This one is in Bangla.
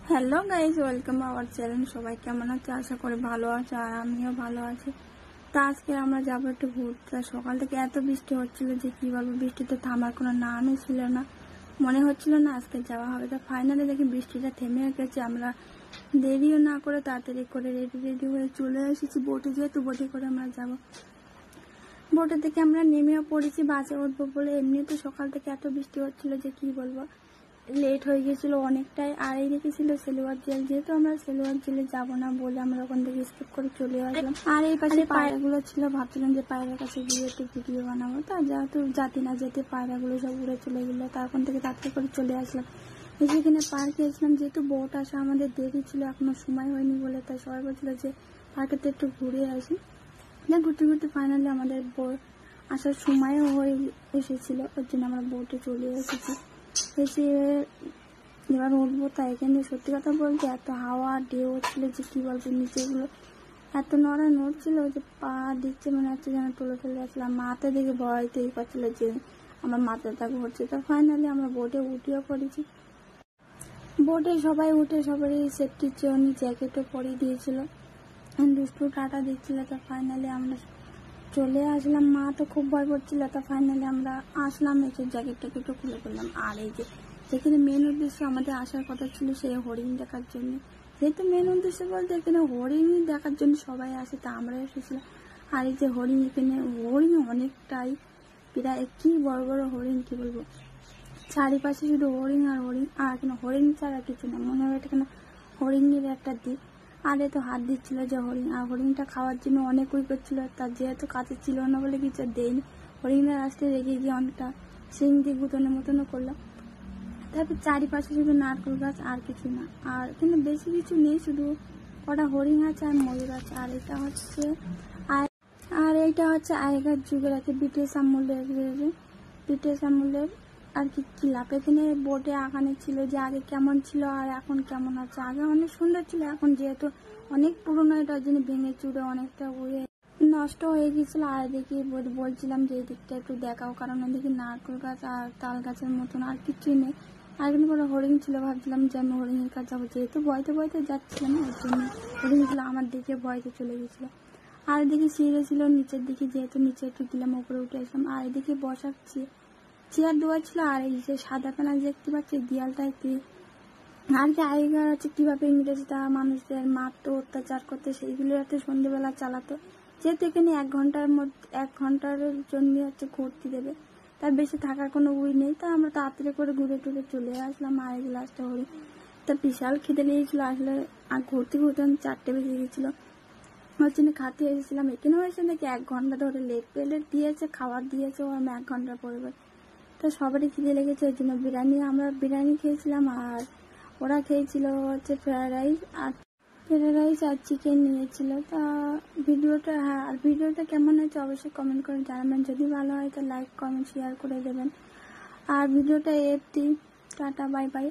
Hello guys, welcome our channel. সবাই কেমন আছে? আশা করি ভালো আছে, আর আমিও ভালো আছি। তা আজকে আমরা যাবো একটু ঘুরতে। সকাল থেকে এত বৃষ্টি হচ্ছিল যে কি বলবো, বৃষ্টিতে থামার কোনো নামই ছিল না। মনে হচ্ছিল না আজকে যাওয়া হবে। তা ফাইনালি দেখি বৃষ্টিটা থেমে গেছে। আমরা দেরিও না করে তাড়াতাড়ি করে রেডি হয়ে চলে এসেছি বোটে, যেহেতু বোটে করে আমরা যাবো। বোটে থেকে আমরা নেমেও পড়েছি, বাসে উঠবো বলে। এমনিতে সকাল থেকে এত বৃষ্টি হচ্ছিল যে কি বলবো, লেট হয়ে গেছিল অনেকটাই। আর এই রেখেছিল সেলুয়ার জেল, যেহেতু আমরা সেলুয়ার জেলে যাবো না বলে আমরা ওখান থেকে স্কিপ করে চলে আসলাম। আর এই পাশে পায়রাগুলো ছিল, ভাবছিলাম যে পায়রার কাছে গিয়ে একটু ভিডিও বানাবো। তা যেহেতু জাতি না যেতে পায়রাগুলো সব উড়ে চলে গেলো, তারপর থেকে তাড়াতাড়ি করে চলে আসলাম। সেখানে পার্কে এসলাম, যেহেতু বোট আসা আমাদের দেরি ছিল, এখনো সময় হয়নি বলে। তাই সবাই বলছিল যে পার্কেতে একটু ঘুরে আসি। ঘুরতে ঘুরতে ফাইনালি আমাদের আসার সময়ও হয়ে এসেছিল, ওর জন্য আমরা বোটে চলে এসেছি। এসে এবার উঠবো। তাই এখানে সত্যি কথা বলতে এত হাওয়া ঢেউ হচ্ছিল যে কি বলবো, নিচেগুলো এত নড়ছিল যে পা দিচ্ছে মনে হচ্ছে যেন তুলে ফেলে আসলাম। মাথা দেখে ভয়তেই করছিল যে আমার মাথাটা ঘুরছে। তো ফাইনালি আমরা বোটে উঠেও পড়েছি। বোটে সবাই উঠে সবারই সেফটি চেয়নি জ্যাকেটও পরিয়ে দিয়েছিল, দুষ্টু টাটা দিচ্ছিল। তো ফাইনালি আমরা চলে আসলাম। মা তো খুব ভয় করছিল। তো ফাইনালি আমরা আসলাম, এসে জ্যাকেটটাকে একটু খুলে ফেললাম। আর এই যে যেখানে মেন উদ্দেশ্য আমাদের আসার কথা ছিল, সেই হরিণ দেখার জন্য। যেহেতু মেন উদ্দেশ্য বলতে এখানে হরিণ দেখার জন্য সবাই আসে, তা আমরা এসেছিলাম। আর এই যে হরিণ, এখানে হরিণ অনেকটাই, প্রায় কি বড় বড় হরিণ, কি বলবো, চারিপাশে শুধু হরিণ আর হরিণ। আর এখানে হরিণ ছাড়া কিছু না, মনে হয় এখানে হরিণের একটা দ্বীপ। আরে তো হাত দিচ্ছিল যে হরিণ, আর হরিণটা খাওয়ার জন্য অনেক ওই করছিল। তার যেহেতু কাছে ছিল না বলে কিছু দেয়নি। হরিণের আসতে রেগে গিয়ে অনেকটা সিং দিয়ে গুতনের মতনও করলাম। তারপর চারিপাশে শুধু নারকেল গাছ, আর কিছু না। আর কিন্তু বেশি কিছু নেই, শুধু কটা হরিণ আছে আর ময়ূর আছে। আর এইটা হচ্ছে আগেকার যুগের একটা ব্রিটিশ আমলের আর কি ক্লাব। এখানে বোর্ডে আঁকানো ছিল যে আগে কেমন ছিল আর এখন কেমন আছে। আগে অনেক সুন্দর ছিল, এখন যেহেতু অনেক পুরোনো, এটার জন্য ভেঙে চুড়ে অনেকটা উড়ে নষ্ট হয়ে গেছিল। আর দেখি বলছিলাম যে এই দিকটা একটু দেখাও, কারণ ওদিকে নারকেল গাছ আর তাল গাছের মতন আর কিছুই নেই। আর এখানে কোনো হরিণ ছিল, ভাবছিলাম যে আমি হরিণের কাছে যাবো, যেহেতু বয়তে যাচ্ছিলাম, ওর জন্য হরিণগুলো আমার দিকে ভয়তে চলে গেছিল। আর এদিকে সিঁড়ি ছিল নিচের দিকে, যেহেতু নিচে একটু গেলাম, উপরে উঠে আসলাম। আর এদিকে বসার চেয়ার দেওয়া ছিল। আর এই যে সাদা কানা দেখতে পাচ্ছি দেয়ালটা একটি, আর কি আগেকার হচ্ছে কিভাবে ইংরেজরা মানুষদের মারতো, অত্যাচার করতে, সেইগুলো যাতে সন্ধ্যেবেলা চালাতো। যেহেতু এখানে 1 ঘন্টার জন্য হচ্ছে ঘুরতে দেবে, তার বেশি থাকার কোনো উই নেই। তা আমরা তাড়াতাড়ি করে ঘুরে টুরে চলে আসলাম। আর এই গ্লাসটা হরি, তা বিশাল খিদে লেগেছিল আসলে। আর ঘুরতে 4টে বেজে গেছিল, ওর জন্য খাতে এসেছিলাম। এখানেও এসে নাকি 1 ঘন্টা ধরে লেট প্লেট দিয়েছে, খাবার দিয়েছে, আমি 1 ঘন্টার পরে। তো সবারই খিদে লেগেছে, ওই জন্য আমরা বিরিয়ানি খেয়েছিলাম। আর ওরা খেয়েছিল হচ্ছে ফ্রাইড রাইস আর চিকেন নিয়েছিল। তা ভিডিওটা কেমন হয়েছে অবশ্যই কমেন্ট করে জানাবেন। যদি ভালো হয় তো লাইক কমেন্ট শেয়ার করে দেবেন। আর ভিডিওটা টাটা, বাই বাই।